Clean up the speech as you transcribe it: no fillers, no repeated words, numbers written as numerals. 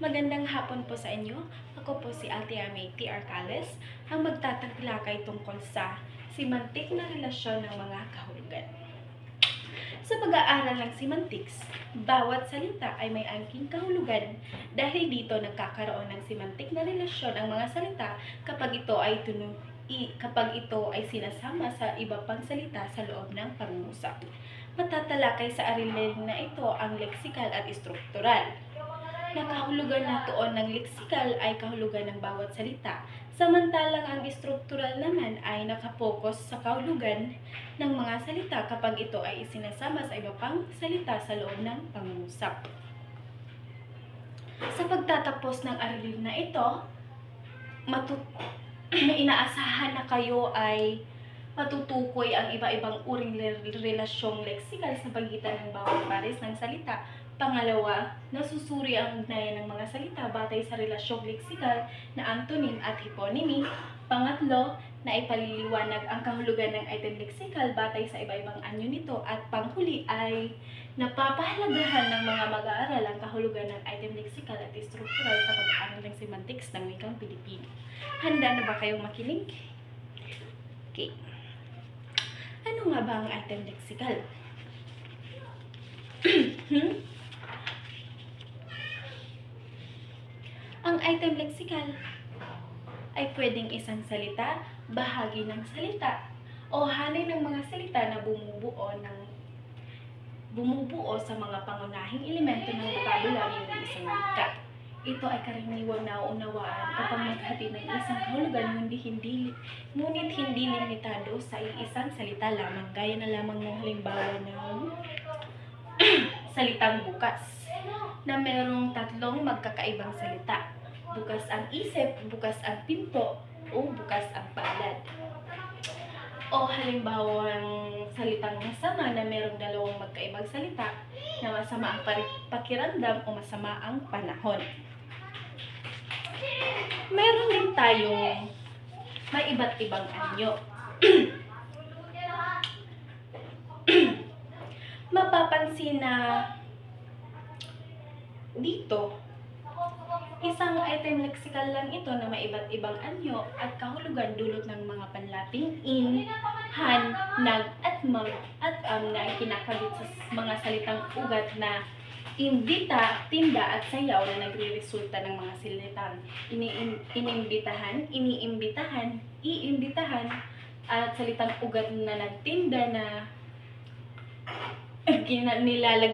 Magandang hapon po sa inyo. Ako po si Althea May T. Arcales, ang magtatalakay tungkol sa simantik na relasyon ng mga kahulugan. Sa pag-aaral ng semantics, bawat salita ay may angking kahulugan. Dahil dito nagkakaroon ng semantik na relasyon ang mga salita kapag ito ay sinasama sa iba pang salita sa loob ng pangungusap. Matatalakay sa arilin na ito ang leksikal at struktural. Nakahulugan na tuon ng leksikal ay kahulugan ng bawat salita, samantalang ang struktural naman ay nakapokus sa kahulugan ng mga salita kapag ito ay isinasama sa iba pang salita sa loob ng pangungusap. Sa pagtatapos ng aralin na ito, inaasahan na kayo ay matutukoy ang iba-ibang uring relasyong leksikal sa pagitan ng bawat pares ng salita. Pangalawa, nasusuri ang ugnayan ng mga salita batay sa relasyong leksikal na antonym at hyponymy. Pangatlo, na ipaliliwanag ang kahulugan ng item leksikal batay sa iba-ibang anyo nito. At panghuli ay napapahalagahan ng mga mag-aaral ang kahulugan ng item leksikal at struktural sa pag-aaral ng semantics ng wikang Pilipino. Handa na ba kayong makinig? Okay. Ano nga ba ang item leksikal? Ang item leksikal ay pwedeng isang salita, bahagi ng salita, o hanay ng mga salita na bumubuo sa mga pangunahing elemento ng bokabularyo ng isang wika. Ito ay karaniwang nauunawaan upang maghati ng isang kahulugan ngunit hindi limitado sa isang salita lamang, gaya na lamang ng halimbawa ng salitang bukas na merong tatlong magkakaibang salita. Bukas ang isip, bukas ang pinto, o bukas ang palad. O halimbawa ng salitang masama na merong dalawang magkaibang salita na masama ang pakiramdam o masama ang panahon. Meron din tayong may iba't ibang anyo. Mapapansin na dito, isang item leksikal lang ito na may iba't ibang anyo at kahulugan dulot ng mga panlating in, han, nag, at mag, at na kinakabit sa mga salitang ugat na imbita, tinda, at sayaw na nagre-resulta ng mga salitang inimbitahan, iniimbitahan, iimbitahan, at salitang ugat na nagtinda na nilalagay